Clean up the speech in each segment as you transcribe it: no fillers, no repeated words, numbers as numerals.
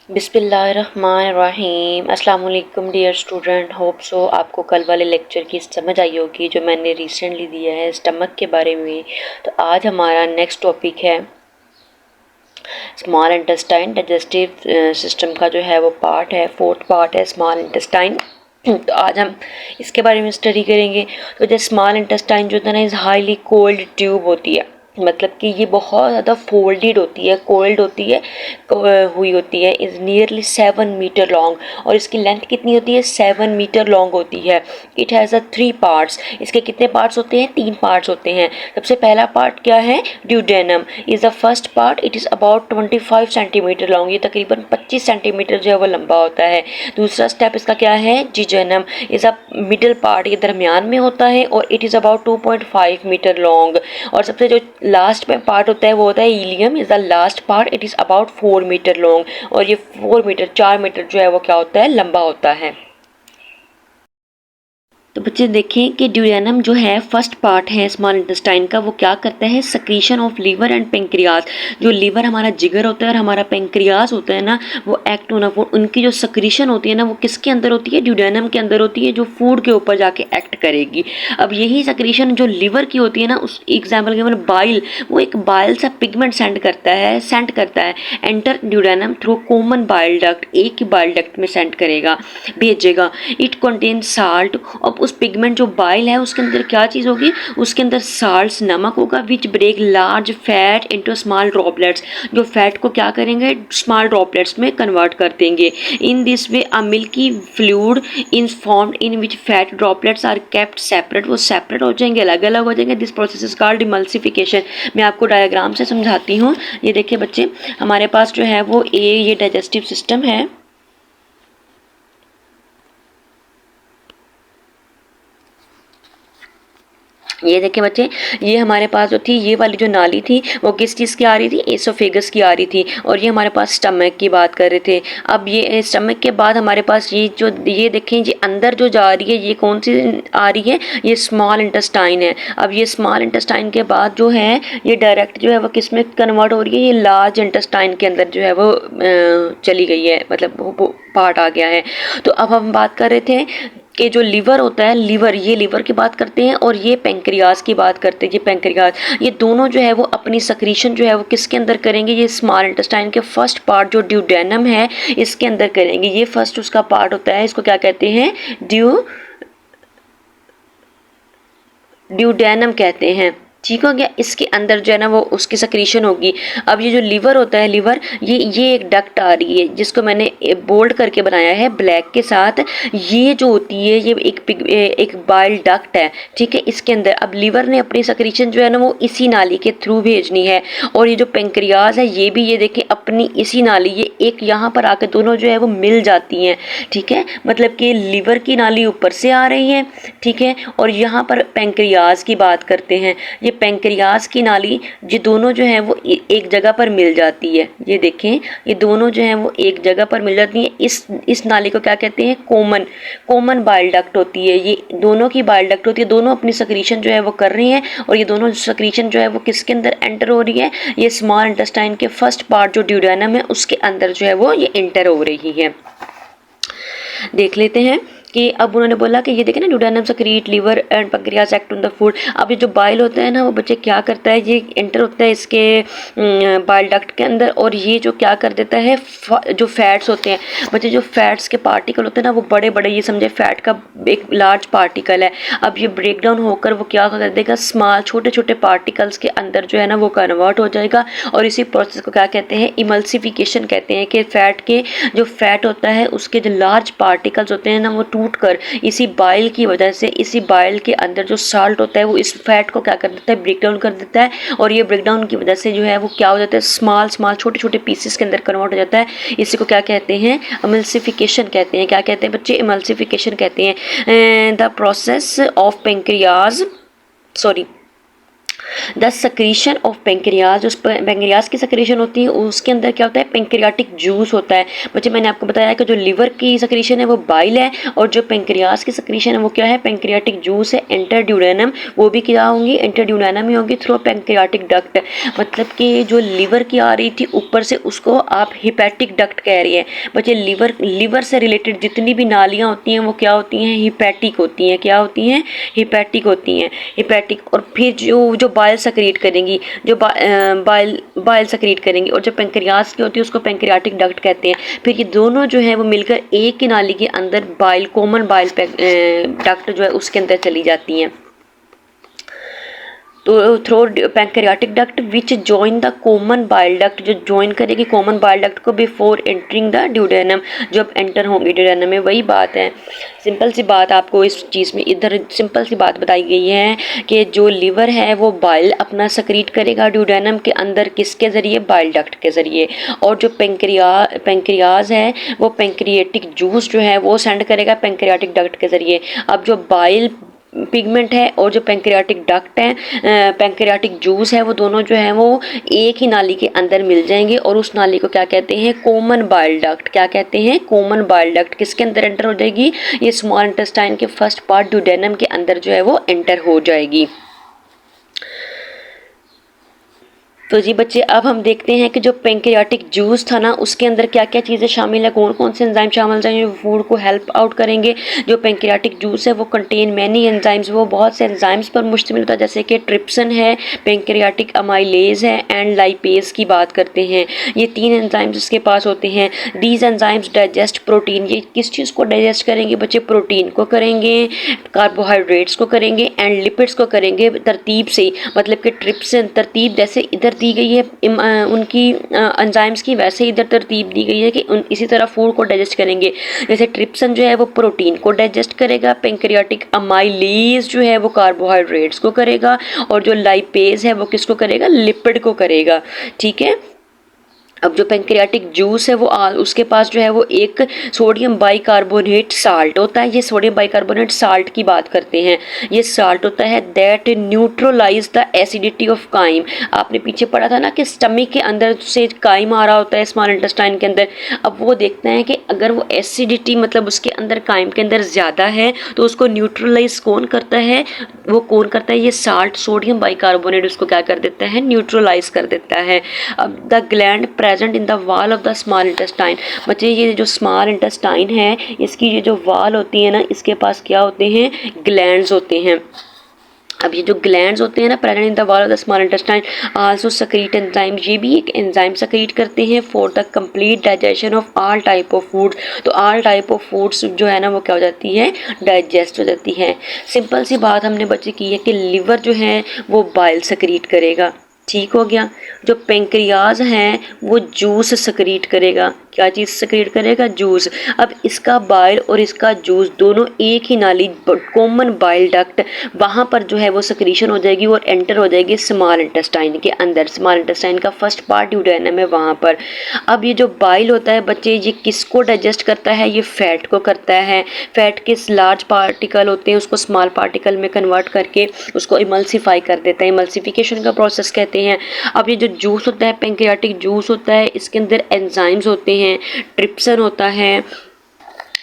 बिस्मिल्लाहिर्रहमानिर्रहीम। अस्सलाम वालेकुम डियर स्टूडेंट, होप सो आपको कल वाले लेक्चर की समझ आई होगी जो मैंने रिसेंटली दिया है स्टमक के बारे में। तो आज हमारा नेक्स्ट टॉपिक है स्मॉल इंटेस्टाइन। डाइजेस्टिव सिस्टम का जो है वो पार्ट है, फोर्थ पार्ट है स्मॉल इंटेस्टाइन। तो आज हम इसके बारे में स्टडी करेंगे। तो जैसे स्मॉल इंटेस्टाइन जो है ना, इज़ हाईली कोल्ड ट्यूब होती है, मतलब कि ये बहुत ज़्यादा फोल्डेड होती है, कोल्ड होती है, हुई होती है। इज़ नियरली 7 मीटर लॉन्ग, और इसकी लेंथ कितनी होती है? 7 मीटर लॉन्ग होती है। It has a 3 parts. इसके कितने पार्ट्स होते हैं? 3 पार्ट्स होते हैं। सबसे पहला पार्ट क्या है? Duodenum is the first part. It is about 25 centimetre long, ये तकरीबन 25 सेंटीमीटर जो है वो लंबा होता है। दूसरा स्टेप इसका क्या है? Jejunum is a middle part, ये दरमियान में होता है, और it is about 2.5 meter long. और सबसे जो लास्ट में पार्ट होता है वो होता है ileum is the last part. It is about 4 meter long, और ये 4 मीटर जो है वो क्या होता है? लंबा होता है। तो बच्चे देखें कि ड्यूडेनम जो है फर्स्ट पार्ट है स्मॉल इंटेस्टाइन का, वो क्या करता है? Secretion of liver and pancreas. जो लीवर हमारा जिगर होता है और हमारा पेंक्रियाज होता है ना, वो एक्ट ऑन फूड, उनकी जो सक्रीशन होती है ना, वो किसके अंदर होती है? ड्यूडेनम के अंदर होती है, जो फूड के ऊपर जाके एक्ट करेगी। अब यही सक्रीशन जो लीवर की होती है ना, उस एग्जाम्पल के मतलब बाइल, वो एक बाइल सा पिगमेंट सेंड करता है enter duodenum through common bile duct, एक ही बाइल डक्ट में सेंड करेगा, भेजेगा। It contain salt. अब उस पिगमेंट जो बाइल है उसके अंदर क्या चीज़ होगी? उसके अंदर साल्ट्स, नमक होगा, which break large fat into small droplets, जो फैट को क्या करेंगे? स्मॉल ड्रॉपलेट्स में कन्वर्ट कर देंगे। In this way a milky fluid in formed in which fat droplets are kept separate, वो सेपरेट हो जाएंगे, अलग अलग हो जाएंगे। This process is called emulsification. मैं आपको डायग्राम से समझाती हूँ। ये देखिए बच्चे, हमारे पास जो है वो ये डाइजेस्टिव सिस्टम है। ये देखिए बच्चे, ये हमारे पास जो थी, ये वाली जो नाली थी वो किस चीज़ की आ रही थी? एसोफेगस की आ रही थी। और ये हमारे पास स्टमक की बात कर रहे थे। अब ये स्टमक के बाद हमारे पास ये जो, ये देखें, ये अंदर जो जा रही है, ये कौन सी आ रही है? ये स्मॉल इंटेस्टाइन है। अब ये स्मॉल इंटेस्टाइन के बाद जो है ये डायरेक्ट जो है वो किस में कन्वर्ट हो रही है? ये लार्ज इंटेस्टाइन के अंदर जो है वो चली गई है, मतलब वो पार्ट आ गया है। तो अब हम बात कर रहे थे कि जो लीवर होता है, ये लीवर की बात करते हैं, और ये पेंक्रियाज की बात करते हैं। ये पेंक्रियाज, ये दोनों जो है वो अपनी सक्रीशन जो है वो किसके अंदर करेंगे? ये स्मॉल इंटेस्टाइन के फर्स्ट पार्ट जो ड्यूडेनम है इसके अंदर करेंगे। ये फर्स्ट उसका पार्ट होता है, इसको क्या कहते हैं? ड्यूडेनम कहते हैं। ठीक हो गया। इसके अंदर जो है ना वो उसकी सक्रीशन होगी। अब ये जो लीवर होता है, लीवर, ये एक डक्ट आ रही है जिसको मैंने बोल्ड करके बनाया है ब्लैक के साथ। ये जो होती है ये एक बाइल डक्ट है, ठीक है। इसके अंदर अब लीवर ने अपनी सक्रीशन जो है ना वो इसी नाली के थ्रू भेजनी है। और ये जो पेंक्रियाज है ये भी, ये देखें, अपनी इसी नाली, ये एक यहाँ पर आकर दोनों जो है वो मिल जाती हैं, ठीक है। मतलब कि लीवर की नाली ऊपर से आ रही है, ठीक है, और यहाँ पर पेंक्रियाज की बात करते हैं। ये पेंक्रियाज की नाली, ये दोनों जो है वो एक जगह पर मिल जाती है। ये देखें, ये दोनों जो है वो एक जगह पर मिल जाती है। इस नाली को क्या कहते हैं? कॉमन बाइल डक्ट होती है। ये दोनों की बाइल डक्ट होती है, दोनों अपनी सक्रीशन जो है वो कर रही हैं, और ये दोनों सक्रीशन जो है वो किसके अंदर एंटर हो रही है? ये स्मॉल इंटेस्टाइन के फर्स्ट पार्ट जो ड्यूडेनम है उसके अंदर जो है वो ये एंटर हो रही है। देख लेते हैं कि अब उन्होंने बोला कि ये देखें ना, duodenum secrete liver and pancreas act on the food. अब ये जो बाइल होता है ना वो बच्चे क्या करता है? ये एंटर होता है इसके बाइल डक्ट के अंदर, और ये जो क्या कर देता है, जो फैट्स होते हैं बच्चे, जो फैट्स के पार्टिकल होते हैं ना वो बड़े बड़े, ये समझे फैट का एक लार्ज पार्टिकल है। अब ये ब्रेक डाउन होकर वो क्या कर देगा? स्मॉल छोटे छोटे पार्टिकल्स के अंदर जो है ना वो कन्वर्ट हो जाएगा। और इसी प्रोसेस को क्या कहते हैं? इमल्सिफिकेशन कहते हैं। कि फैट के जो फैट होता है उसके जो लार्ज पार्टिकल्स होते हैं ना वो टूटकर इसी बाइल की वजह से, इसी बाइल के अंदर जो साल्ट होता है वो इस फैट को क्या कर देता है? ब्रेक डाउन कर देता है। और ये ब्रेक डाउन की वजह से जो है वो क्या हो जाता है? स्मॉल छोटे छोटे पीसेस के अंदर कन्वर्ट हो जाता है। इसी को क्या कहते हैं? इमल्सिफिकेशन कहते हैं। क्या कहते हैं बच्चे? इमल्सिफिकेशन कहते हैं। The process of pancreas, sorry, the secretion of pancreas, उस पेंक्रियाज की सक्रीशन होती है, उसके अंदर क्या होता है, पेंक्रियाटिक जूस होता है। बच्चे मैंने आपको बताया कि जो लिवर की सक्रीशन है वो बाइल है, और जो पेंक्रियाज की सक्रीशन है वो क्या है, पेंक्रियाटिक जूस है। इंटरड्यूडेनम, वो भी क्या होंगी, इंटरड्यूडेनम ही होंगी थ्रू पेंक्रियाटिक डक्ट। मतलब कि जो लिवर की आ रही थी ऊपर से, उसको आप हिपैटिक डक्ट कह रही है। बच्चे लिवर से रिलेटेड जितनी भी नालियाँ होती हैं वो क्या होती हैं, हिपैटिक होती हैं। क्या होती हैं, हिपैटिक होती हैं, हिपैटिक। और फिर जो बाइल सक्रीट करेंगी, जो बाइल सक्रीट करेंगी, और जो पेंक्रियाज की होती है उसको पेंक्रियाटिक डक्ट कहते हैं। फिर ये दोनों जो है वो मिलकर एक ही नाली के अंदर बाइल, कॉमन बाइल डक्ट जो है उसके अंदर चली जाती हैं। तो through pancreatic duct which join the common bile duct, जो ज्वाइन करेगी कॉमन बाइल डक्ट को बिफोर एंटरिंग द ड्यूडेनम, जब एंटर होंगी ड्यूडेनम में। वही बात है, सिंपल सी बात आपको इस चीज़ में इधर सिंपल सी बात बताई गई है कि जो लिवर है वो बाइल अपना सक्रीट करेगा ड्यूडेनम के अंदर, किसके ज़रिए, बाइल डक्ट के ज़रिए। और जो पेंक्रियाज है वो पेंक्रियाटिक जूस जो है वो सेंड करेगा पेंक्रियाटिक डक्ट के ज़रिए। अब जो बाइल पिगमेंट है और जो पेंक्रियाटिक डक्ट है, पेंक्रियाटिक जूस है, वो दोनों जो है वो एक ही नाली के अंदर मिल जाएंगे, और उस नाली को क्या कहते हैं, कॉमन बाइल डक्ट। क्या कहते हैं, कॉमन बाइल डक्ट। किसके अंदर एंटर हो जाएगी, ये स्मॉल इंटेस्टाइन के फर्स्ट पार्ट ड्यूडेनम के अंदर जो है वो एंटर हो जाएगी। तो जी बच्चे, अब हम देखते हैं कि जो पेंक्रियाटिक जूस था ना, उसके अंदर क्या क्या चीज़ें शामिल है, कौन कौन से एंजाइम शामिल हैं जो फूड को हेल्प आउट करेंगे। जो पेंक्रियाटिक जूस है वो कंटेन मैनी एंजाइम्स, वो बहुत से एंजाइम्स पर मुश्तमिल होता है, जैसे कि ट्रिप्सन है, पेंक्रियाटिक अमाइलेज है, एंड लाइपेज की बात करते हैं। ये 3 एंजाइम्स इसके पास होते हैं। दीज एंजाइम्स डाइजेस्ट प्रोटीन, ये किस चीज़ को डाइजेस्ट करेंगे बच्चे, प्रोटीन को करेंगे, कार्बोहाइड्रेट्स को करेंगे, एंड लिपिड्स को करेंगे तरतीब से। मतलब कि ट्रिप्सन तरतीब जैसे इधर दी गई है उनकी एंजाइम्स की, वैसे इधर तरतीब दी गई है कि इसी तरह फूड को डाइजेस्ट करेंगे। जैसे ट्रिप्सन जो है वो प्रोटीन को डाइजेस्ट करेगा, पेंक्रियाटिक अमाइलेज जो है वो कार्बोहाइड्रेट्स को करेगा, और जो लाइपेज है वो किसको करेगा, लिपिड को करेगा। ठीक है। अब जो पेंक्रियाटिक जूस है वो उसके पास जो है वो एक सोडियम बाइकार्बोनेट साल्ट होता है। ये सोडियम बाइकार्बोनेट साल्ट की बात करते हैं। ये साल्ट होता है that neutralise the acidity of chyme. आपने पीछे पढ़ा था ना कि स्टमक के अंदर से काइम आ रहा होता है स्मॉल इंटेस्टाइन के अंदर। अब वो देखते हैं कि अगर वो एसिडिटी मतलब उसके अंदर काइम के अंदर ज़्यादा है तो उसको न्यूट्रलाइज कौन करता है, वो कौन करता है, ये साल्ट सोडियम बाइकार्बोनेट उसको क्या कर देता है, न्यूट्रलाइज कर देता है। अब the gland present in the wall of the small intestine. बच्चे ये जो स्मॉल इंटेस्टाइन है इसकी ये जो वाल होती है ना, इसके पास क्या होते हैं, ग्लैंड्स होते हैं। अब ये जो ग्लैंड्स होते हैं ना present in the wall of the small intestine also secrete enzyme, ये भी एक एंजाइम सक्रीट करते हैं for the complete digestion of all type of foods. तो ऑल टाइप ऑफ फूड्स जो है ना वो क्या हो जाती है, डाइजेस्ट हो जाती है। सिंपल सी बात हमने बच्चे की है कि लिवर जो है वो बाइल सक्रीट करेगा, ठीक हो गया। जो पेंक्रियाज है वो जूस सक्रीट करेगा, क्या चीज़ सक्रीट करेगा, जूस। अब इसका बाइल और इसका जूस दोनों एक ही नाली, कॉमन बाइल डक्ट, वहाँ पर जो है वो सक्रीशन हो जाएगी और एंटर हो जाएगी स्मॉल इंटेस्टाइन के अंदर। स्मॉल इंटेस्टाइन का फर्स्ट पार्ट ड्यूडेनम है वहाँ पर। अब ये जो बाइल होता है बच्चे, ये किसको डाइजेस्ट करता है, ये फैट को करता है। फैट के लार्ज पार्टिकल होते हैं उसको स्मॉल पार्टिकल में कन्वर्ट करके उसको इमल्सिफाई कर देता है, इमल्सिफिकेशन का प्रोसेस कहते हैं। अब ये जो जूस होता है, पेंक्रियाटिक जूस होता है, इसके अंदर एंजाइम्स होते हैं, ट्रिप्सन होता है,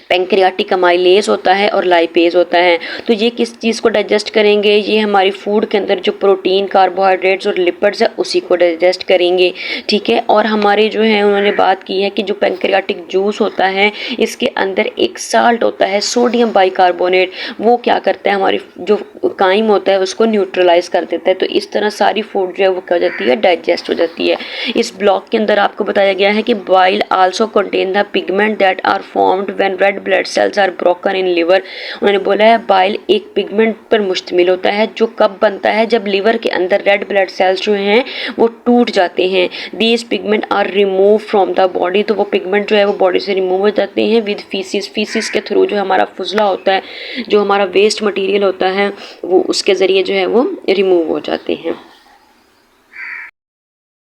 पेंक्रियाटिक अमाइलेज होता है और लाइपेज होता है। तो ये किस चीज़ को डाइजेस्ट करेंगे, ये हमारी फूड के अंदर जो प्रोटीन, कार्बोहाइड्रेट्स और लिपिड्स है उसी को डाइजेस्ट करेंगे। ठीक है। और हमारे जो है उन्होंने बात की है कि जो पेंक्रियाटिक जूस होता है इसके अंदर एक साल्ट होता है सोडियम बाइकार्बोनेट, वो क्या करता है, हमारी जो काइम होता है उसको न्यूट्रलाइज कर देता है। तो इस तरह सारी फूड जो है वो क्या हो जाती है, डाइजेस्ट हो जाती है। इस ब्लॉक के अंदर आपको बताया गया है कि bile also contain the pigment that are formed when red blood cells are broken in liver. उन्होंने बोला है बाइल एक पिगमेंट पर मुश्तमिल होता है जो कब बनता है, जब लिवर के अंदर रेड ब्लड सेल्स जो हैं वो टूट जाते हैं। These pigment are remove from the body, तो वो पिगमेंट जो है वो बॉडी से रिमूव हो जाते हैं विद फीसिस। फीसिस के थ्रू जो हमारा फुजला होता है, जो हमारा वेस्ट मटीरियल होता है, वो उसके ज़रिए जो है वो रिमूव हो जाते हैं।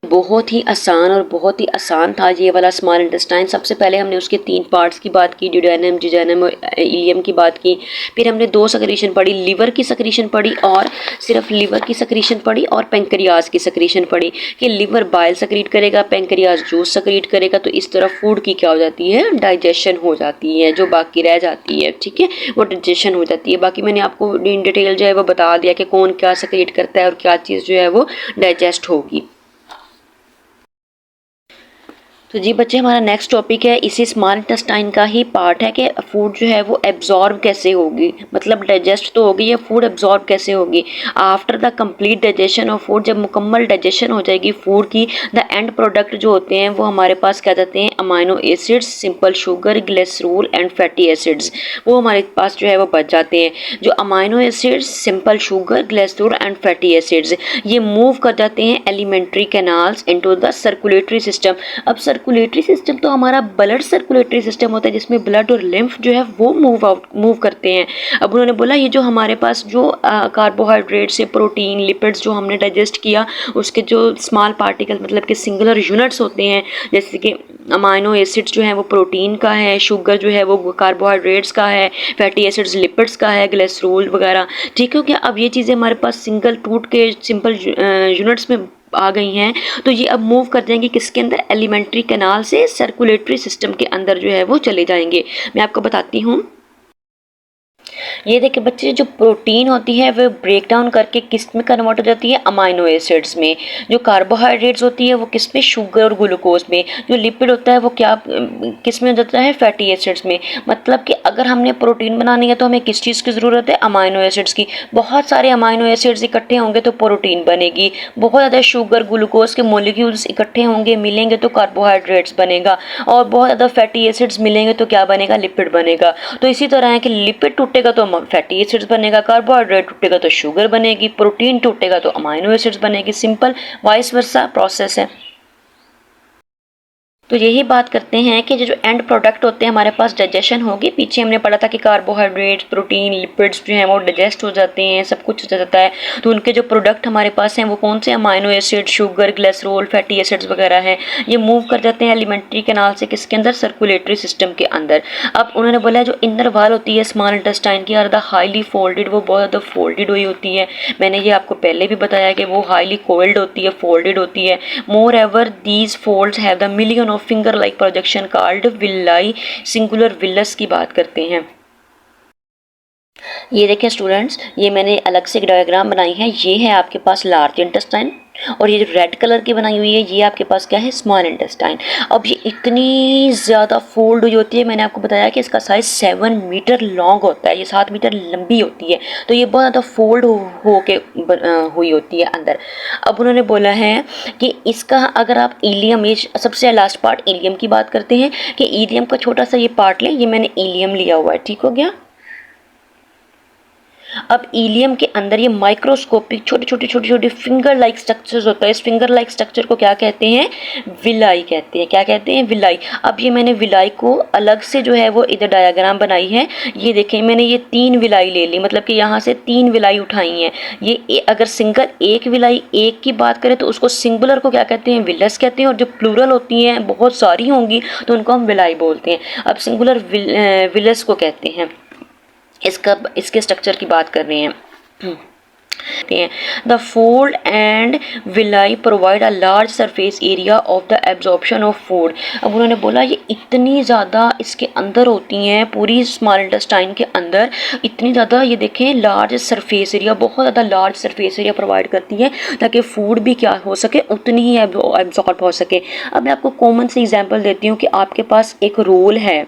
बहुत ही आसान और बहुत ही आसान था ये वाला स्मॉल इंटेस्टाइन। सबसे पहले हमने उसके 3 पार्ट्स की बात की, ड्यूडेनम, जिजाइनम और इलियम की बात की। फिर हमने 2 सेक्रीशन पढ़ी, लिवर की सेक्रीशन पढ़ी और सिर्फ लिवर की सेक्रीशन पढ़ी और पेंक्रियाज की सेक्रीशन पढ़ी कि लिवर बाइल सेक्रीट करेगा, पेंक्रियाज जूस सेक्रीट करेगा, तो इस तरह फूड की क्या हो जाती है, डाइजेशन हो जाती है। जो बाकी रह जाती है, ठीक है, वो डाइजेशन हो जाती है। बाकी मैंने आपको इन डिटेल जो है वो बता दिया कि कौन क्या सेक्रीट करता है और क्या चीज़ जो है वो डाइजेस्ट होगी। तो जी बच्चे, हमारा नेक्स्ट टॉपिक है इसी स्मॉल इंटेस्टाइन का ही पार्ट है कि फूड जो है वो एब्जॉर्ब कैसे होगी, मतलब डाइजेस्ट तो होगी, या फूड एब्जॉर्ब कैसे होगी। After the complete digestion of food, जब मुकम्मल डाइजेशन हो जाएगी फूड की, द एंड प्रोडक्ट जो होते हैं वो हमारे पास क्या जाते हैं, amino acids, simple sugar, glycerol and fatty acids, वो हमारे पास जो है वो बच जाते हैं। जो amino acids, simple sugar, glycerol and fatty acids, ये मूव कर जाते हैं alimentary canals into the circulatory system. अब सर्कुलेटरी सिस्टम तो हमारा ब्लड सर्कुलेटरी सिस्टम होता है, जिसमें ब्लड और लिम्फ जो है वो मूव करते हैं। अब उन्होंने बोला ये जो हमारे पास जो कार्बोहाइड्रेट से प्रोटीन, लिपिड्स जो हमने डाइजेस्ट किया, उसके जो स्मॉल पार्टिकल मतलब कि सिंगुलर यूनिट्स होते हैं, जैसे कि अमाइनो एसिड्स जो है वो प्रोटीन का है, शुगर जो है वो कार्बोहाइड्रेट्स का है, फैटी एसिड्स लिपिड्स का है, ग्लिसरॉल वगैरह, ठीक है क्या। अब ये चीज़ें हमारे पास सिंगल टूट के सिंपल यूनिट्स में आ गई हैं, तो ये अब मूव कर जाएंगे किसके अंदर, एलिमेंट्री कैनाल से सर्कुलेटरी सिस्टम के अंदर जो है वो चले जाएंगे। मैं आपको बताती हूँ। ये देखिए बच्चे, जो प्रोटीन होती है वो ब्रेक डाउन करके किस में कन्वर्ट हो जाती है, अमाइनो एसिड्स में। जो कार्बोहाइड्रेट्स होती है वो किस में, शुगर और ग्लूकोज में। जो लिपिड होता है वो क्या किस में हो जाता है, फैटी एसिड्स में। मतलब कि अगर हमने प्रोटीन बनानी है तो हमें किस चीज़ की ज़रूरत है, अमाइनो एसिड्स की। बहुत सारे अमाइनो एसिड्स इकट्ठे होंगे तो प्रोटीन बनेगी, बहुत ज़्यादा शुगर ग्लूकोज के मोलिक्यूल्स इकट्ठे होंगे मिलेंगे तो कार्बोहाइड्रेट्स बनेगा, और बहुत ज़्यादा फैटी एसिड्स मिलेंगे तो क्या बनेगा, लिपिड बनेगा। तो इसी तरह है कि लिपिड टूटेगा तो फैटी एसिड्स बनेगा, कार्बोहाइड्रेट टूटेगा तो शुगर बनेगी, प्रोटीन टूटेगा तो अमाइनो एसिड्स बनेगी। सिंपल वाइस वर्सा प्रोसेस है। तो यही बात करते हैं कि जो एंड प्रोडक्ट होते हैं हमारे पास डाइजेशन होगी। पीछे हमने पढ़ा था कि कार्बोहाइड्रेट, प्रोटीन, लिपिड्स जो हैं वो डाइजेस्ट हो जाते हैं, सब कुछ हो जाता है। तो उनके जो प्रोडक्ट हमारे पास हैं वो कौन से, amino acid, sugar, glycerol, fatty acids वगैरह हैं। ये मूव कर जाते हैं एलिमेंट्री कैनाल से किसके अंदर, सर्कुलेटरी सिस्टम के अंदर। अब उन्होंने बोला जो इनर वाल होती है स्मॉल इंटेस्टाइन की, ज़्यादा हाईली फोल्डेड, वो बहुत ज़्यादा फोल्डेड हुई होती है। मैंने ये आपको पहले भी बताया कि वो हाईली कोल्ड होती है, फोल्डेड होती है। Moreover these folds have the million of finger like projection called villi, singular villus की बात करते हैं। ये देखें स्टूडेंट्स, ये मैंने अलग से एक डायग्राम बनाई है। ये है आपके पास लार्ज इंटेस्टाइन, और ये जो रेड कलर की बनाई हुई है ये आपके पास क्या है, स्मॉल इंटेस्टाइन। अब ये इतनी ज़्यादा फोल्ड हुई होती है, मैंने आपको बताया कि इसका साइज़ 7 मीटर लॉन्ग होता है, ये 7 मीटर लंबी होती है। तो ये बहुत ज़्यादा फोल्ड हो के हुई होती है अंदर। अब उन्होंने बोला है कि इसका अगर आप इलियम, ये सबसे लास्ट पार्ट इलियम की बात करते हैं कि इलियम का छोटा सा ये पार्ट लें, ये मैंने इलियम लिया हुआ है, ठीक हो गया। अब इलियम के अंदर ये माइक्रोस्कोपिक छोटे फिंगर लाइक स्ट्रक्चर्स होता है। इस फिंगर लाइक स्ट्रक्चर को क्या कहते हैं, विलाई कहते हैं। क्या कहते हैं, विलाई। अब ये मैंने विलाई को अलग से जो है वो इधर डायग्राम बनाई है। ये देखें, मैंने ये 3 विलाई ले ली, मतलब कि यहाँ से 3 विलाई उठाई हैं। ये अगर सिंगल एक विलाई एक की बात करें तो उसको सिंगुलर को क्या कहते हैं, विलस कहते हैं, और जो प्लूरल होती हैं बहुत सारी होंगी तो उनको हम विलाई बोलते हैं। अब सिंगुलर विलस को कहते हैं। इसके स्ट्रक्चर की बात कर रहे हैं। The fold and villi provide a large surface area of the absorption of food। अब उन्होंने बोला ये इतनी ज़्यादा इसके अंदर होती हैं, पूरी स्मॉल इंटेस्टाइन के अंदर इतनी ज़्यादा, ये देखें लार्ज सरफेस एरिया, बहुत ज़्यादा लार्ज सरफेस एरिया प्रोवाइड करती है ताकि फूड भी क्या हो सके, उतनी ही एब्जॉर्ब हो सके। अब मैं आपको कॉमन से एग्जांपल देती हूँ कि आपके पास एक रोल है,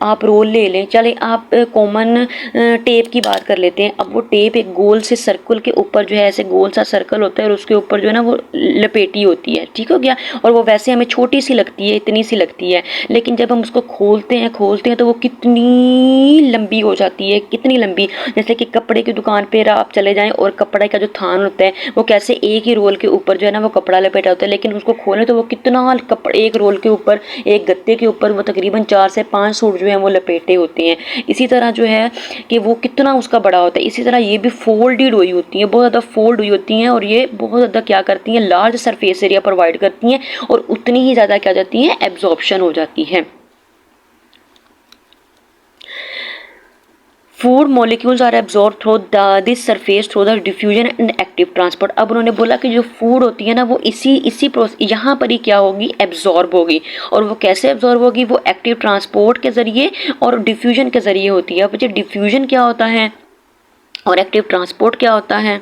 आप रोल ले लें। चलें आप कॉमन टेप की बात कर लेते हैं। अब वो टेप एक गोल से सर्कल के ऊपर जो है, ऐसे गोल सा सर्कल होता है और उसके ऊपर जो है ना वो लपेटी होती है, ठीक हो गया। और वो वैसे हमें छोटी सी लगती है, इतनी सी लगती है, लेकिन जब हम उसको खोलते हैं तो वो कितनी लंबी हो जाती है, कितनी लंबी। जैसे कि कपड़े की दुकान पर आप चले जाएँ और कपड़े का जो थान होता है वो कैसे एक ही रोल के ऊपर जो है ना वो कपड़ा लपेटा होता है, लेकिन उसको खोलें तो वो कितना कपड़े, एक रोल के ऊपर, एक गत्ते के ऊपर वो तकरीबन 4 से 5 सूट जो है वो लपेटे होते हैं। इसी तरह जो है कि वो कितना उसका बड़ा होता है, इसी तरह ये भी फोल्डेड हुई होती हैं, बहुत ज़्यादा फोल्ड हुई होती हैं और ये बहुत ज़्यादा क्या करती हैं, लार्ज सरफेस एरिया प्रोवाइड करती हैं और उतनी ही ज़्यादा क्या जाती हैं, एब्जॉर्प्शन हो जाती है। Food molecules are absorb through this surface through the diffusion and active transport. अब उन्होंने बोला कि जो फूड होती है ना वो इसी प्रोसेस यहाँ पर ही क्या होगी, एब्जॉर्ब होगी। और वो कैसे एब्जॉर्ब होगी, वो एक्टिव ट्रांसपोर्ट के ज़रिए और डिफ्यूजन के ज़रिए होती है। अब बच्चे डिफ्यूजन क्या होता है और एक्टिव ट्रांसपोर्ट क्या होता है।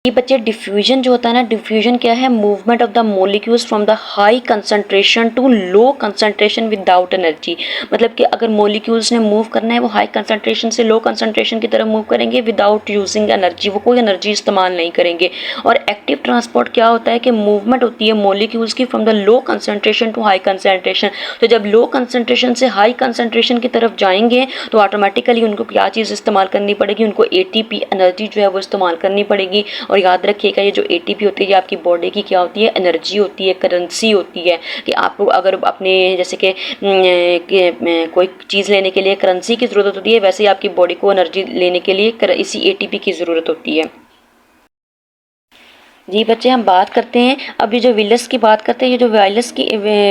ये बच्चे डिफ्यूजन जो होता है ना, डिफ्यूजन क्या है, movement of the molecules from the high concentration to low concentration without energy. मतलब कि अगर मॉलिक्यूल्स ने मूव करना है वो हाई कंसंट्रेशन से लो कंसंट्रेशन की तरफ मूव करेंगे विदाउट यूजिंग एनर्जी, वो कोई एनर्जी इस्तेमाल नहीं करेंगे। और एक्टिव ट्रांसपोर्ट क्या होता है कि मूवमेंट होती है मॉलिक्यूल्स की from the low concentration to high concentration. तो जब लो कंसंट्रेशन से हाई कंसंट्रेशन की तरफ जाएंगे तो ऑटोमेटिकली उनको क्या चीज़ इस्तेमाल करनी पड़ेगी, उनको एटीपी एनर्जी जो है वो इस्तेमाल करनी पड़ेगी। और याद रखिएगा ये जो एटीपी होती है ये आपकी बॉडी की क्या होती है, एनर्जी होती है, करेंसी होती है। कि आपको अगर अपने जैसे कि कोई चीज़ लेने के लिए करेंसी की ज़रूरत होती है, वैसे ही आपकी बॉडी को एनर्जी लेने के लिए इसी एटीपी की ज़रूरत होती है। जी बच्चे, हम बात करते हैं अभी जो विलस की बात करते हैं। ये जो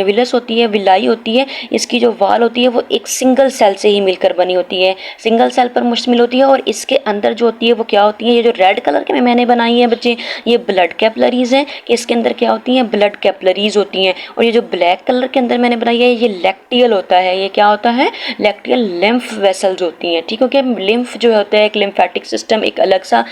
विलस होती है, विलाई होती है, इसकी जो वाल होती है वो एक सिंगल सेल से ही मिलकर बनी होती है, सिंगल सेल पर मुश्तमिल होती है। और इसके अंदर जो होती है वो क्या होती है, ये जो रेड कलर के मैंने बनाई है बच्चे, ये ब्लड कैपलरीज हैं। कि इसके अंदर क्या होती हैं, ब्लड कैपलरीज होती हैं। और ये जो ब्लैक कलर के अंदर मैंने बनाई है ये लैक्टियल होता है। ये क्या होता है, लैक्टियल लिम्फ वेसल्स होती हैं। ठीक है, क्योंकि लिम्फ जो होता है एक लिम्फेटिक सिस्टम, एक अलग सा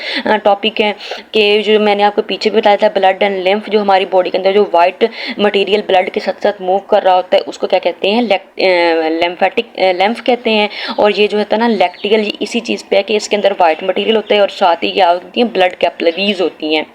टॉपिक है कि जो मैंने आपको पीछे बताया था, ब्लड एंड लिम्फ जो हमारी बॉडी के अंदर जो वाइट मटेरियल ब्लड के साथ साथ मूव कर रहा होता है उसको क्या कहते हैं, लिम्फेटिक लिम्फ कहते हैं। और ये जो होता है ना लैक्टियल, इसी चीज़ पे है कि इसके अंदर वाइट मटेरियल होता है और साथ ही क्या होती हैं, ब्लड कैपलरीज होती हैं।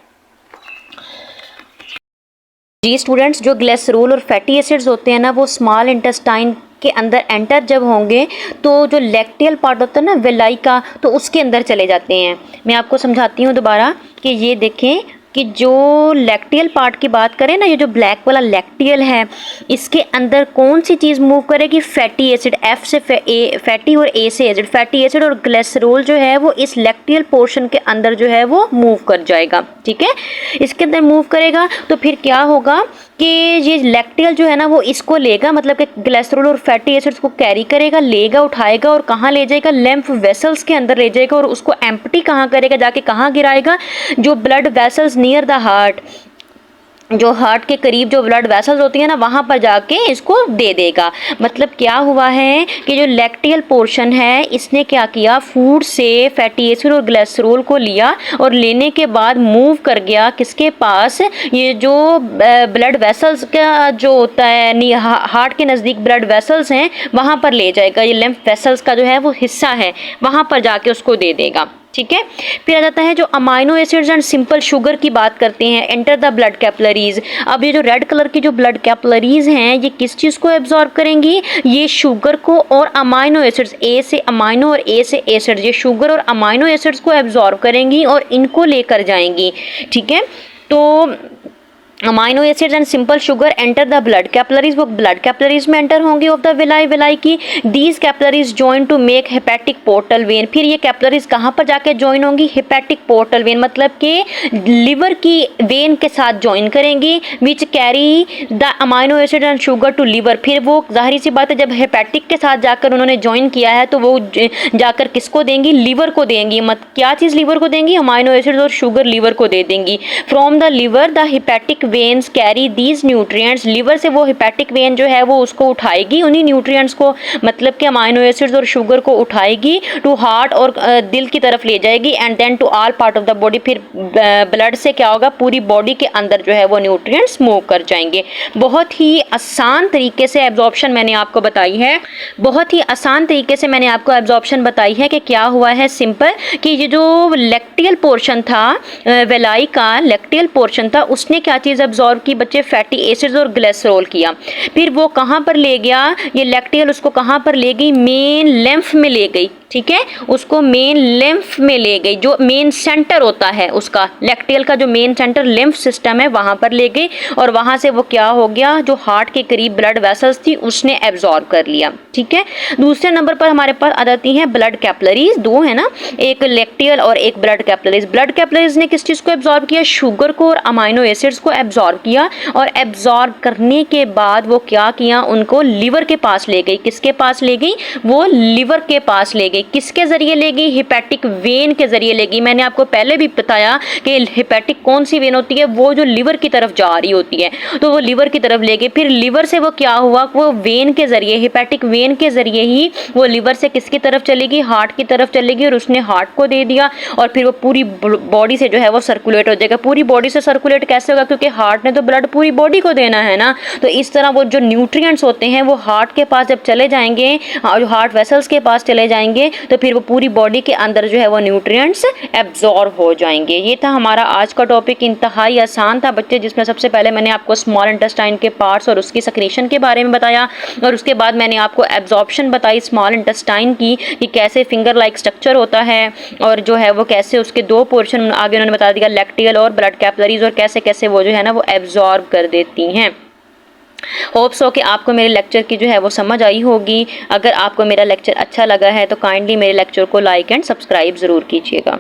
जी स्टूडेंट्स, जो ग्लिसरॉल और फैटी एसिड्स होते हैं ना वो स्मॉल इंटेस्टाइन के अंदर एंटर जब होंगे तो जो लैक्टियल पार्ट होता है ना विलाई का, तो उसके अंदर चले जाते हैं। मैं आपको समझाती हूँ दोबारा कि ये देखें कि जो लैक्टियल पार्ट की बात करें ना, ये जो ब्लैक वाला लैक्टियल है इसके अंदर कौन सी चीज़ मूव करेगी, फैटी एसिड। एफ से फैटी और ए से एसिड, फैटी एसिड और ग्लिसरॉल जो है वो इस लैक्टियल पोर्शन के अंदर जो है वो मूव कर जाएगा। ठीक है, इसके अंदर मूव करेगा तो फिर क्या होगा कि ये लैक्टियल जो है ना वो इसको लेगा, मतलब कि ग्लिसरॉल और फैटी एसिड्स को कैरी करेगा, लेगा, उठाएगा और कहाँ ले जाएगा, लिम्फ वेसल्स के अंदर ले जाएगा। और उसको एम्प्टी कहाँ करेगा, जाके कहाँ गिराएगा, जो blood vessels near the heart, जो हार्ट के करीब जो ब्लड वेसल्स होती है ना वहाँ पर जाके इसको दे देगा। मतलब क्या हुआ है कि जो लैक्टियल पोर्शन है इसने क्या किया, फूड से फैटी एसिड और ग्लिसरॉल को लिया और लेने के बाद मूव कर गया किसके पास, ये जो ब्लड वेसल्स का जो होता है हार्ट के नज़दीक ब्लड वेसल्स हैं वहाँ पर ले जाएगा। ये लिम्फ वेसल्स का जो है वो हिस्सा है, वहाँ पर जाके उसको दे देगा। ठीक है, फिर आ जाता है जो amino acids and simple sugar की बात करते हैं, एंटर द ब्लड कैपलरीज। अब ये जो रेड कलर की जो ब्लड कैपलरीज हैं ये किस चीज़ को एब्जॉर्ब करेंगी, ये शुगर को और अमाइनो एसिड्स, ए से अमाइनो और ए से एसिड्स, ये शुगर और अमाइनो एसिड्स को एब्जॉर्ब करेंगी और इनको लेकर जाएंगी। ठीक है, तो amino acids and simple sugar enter the blood capillaries, वो ब्लड कैपलरीज में एंटर होंगे ऑफ द विलाई की। These capillaries join to make hepatic portal vein. फिर ये कैपलरीज कहाँ पर जाके ज्वाइन होंगी, हेपेटिक पोर्टल वेन, मतलब कि लिवर की वेन के साथ ज्वाइन करेंगी, which carry the amino acid and sugar to liver. फिर वो जाहिर सी बात है जब हेपेटिक के साथ जाकर उन्होंने ज्वाइन किया है तो वो जाकर किसको देंगी, लिवर को देंगी। क्या चीज़ लिवर को देंगी, अमाइनो एसिड और शुगर लिवर को दे देंगी। From the liver the hepatic veins carry these nutrients, liver से वो हेपेटिक वेन जो है वो उसको उठाएगी, उन्हीं न्यूट्रिएंट्स को, मतलब कि अमाइनो एसिड्स और शुगर को उठाएगी टू हार्ट और दिल की तरफ ले जाएगी and then to all part of the body. फिर ब्लड से क्या होगा, पूरी बॉडी के अंदर जो है वो न्यूट्रिएंट्स मूव कर जाएंगे। बहुत ही आसान तरीके से एब्जॉर्प्शन मैंने आपको बताई है, बहुत ही आसान तरीके से मैंने आपको एब्जॉर्प्शन बताई है कि क्या हुआ है। सिंपल कि ये जो लैक्टियल पोर्शन था, वेलाई का लैक्टियल पोर्शन था, उसने क्या चीज़ एब्जॉर्ब की बच्चे, फैटी एसिड्स और ग्लिसरॉल किया। फिर वो कहाँ पर ले गया, ये लैक्टियल उसको कहाँ पर ले गई, मेन लिम्फ में ले गई। ठीक है, उसको मेन लिम्फ में ले गई, जो मेन सेंटर होता है उसका, लैक्टियल का जो मेन सेंटर लिम्फ सिस्टम है वहां पर ले गई, और वहां से वो क्या हो गया, जो हार्ट के करीब ब्लड वेसल्स थी उसने एब्जॉर्ब कर लिया। ठीक है, दूसरे नंबर पर हमारे पास आ जाती हैं ब्लड कैपिलरीज, दो है ना, एक लैक्टियल और एक ब्लड कैपिलरीज। ब्लड कैपिलरीज ने किस चीज को एब्जॉर्ब किया, शुगर को और अमाइनो एसिड्स को एब्जॉर्ब किया, और एब्जॉर्ब करने के बाद वो क्या किया, उनको लीवर के पास ले गई। किसके पास ले गई, वो लीवर के पास ले गई। किसके जरिए ले गई, हिपैटिक वेन के जरिए ले गई। मैंने आपको पहले भी बताया कि हिपैटिक कौन सी वेन होती है, वो जो लीवर की तरफ जा रही होती है, तो वो लीवर की तरफ ले गई। फिर लीवर से वो क्या हुआ, वो वेन के जरिए, हिपैटिक वेन के जरिए ही वो लीवर से किसकी तरफ चलेगी, हार्ट की तरफ चलेगी, और उसने हार्ट को दे दिया, और फिर वो पूरी बॉडी से जो है वो सर्कुलेट हो जाएगा। पूरी बॉडी से सर्कुलेट कैसे होगा, क्योंकि हार्ट ने तो ब्लड पूरी बॉडी को देना है ना। तो इस तरह वो जो न्यूट्रिएंट्स होते हैं वो हार्ट के पास जब चले जाएंगे, हार्ट वेसल्स के पास चले जाएंगे, तो फिर वो पूरी बॉडी के अंदर जो है वो न्यूट्रिएंट्स एब्जॉर्ब हो जाएंगे। ये था हमारा आज का टॉपिक, इंतहाई आसान था बच्चे, जिसमें सबसे पहले मैंने आपको स्मॉल इंटेस्टाइन के पार्ट्स और उसकी सेक्रेशन के बारे में बताया, और उसके बाद मैंने आपको एब्जॉर्प्शन बताई स्मॉल इंटेस्टाइन की, कि कैसे फिंगर लाइक स्ट्रक्चर होता है, और जो है वो कैसे उसके दो पोर्शन आगे उन्होंने बता दिया, लैक्टियल और ब्लड कैपिलरीज, और कैसे कैसे वो जो है ना वो एब्जॉर्ब कर देती हैं। होप सो कि आपको मेरे लेक्चर की जो है वो समझ आई होगी। अगर आपको मेरा लेक्चर अच्छा लगा है तो काइंडली मेरे लेक्चर को लाइक एंड सब्सक्राइब ज़रूर कीजिएगा।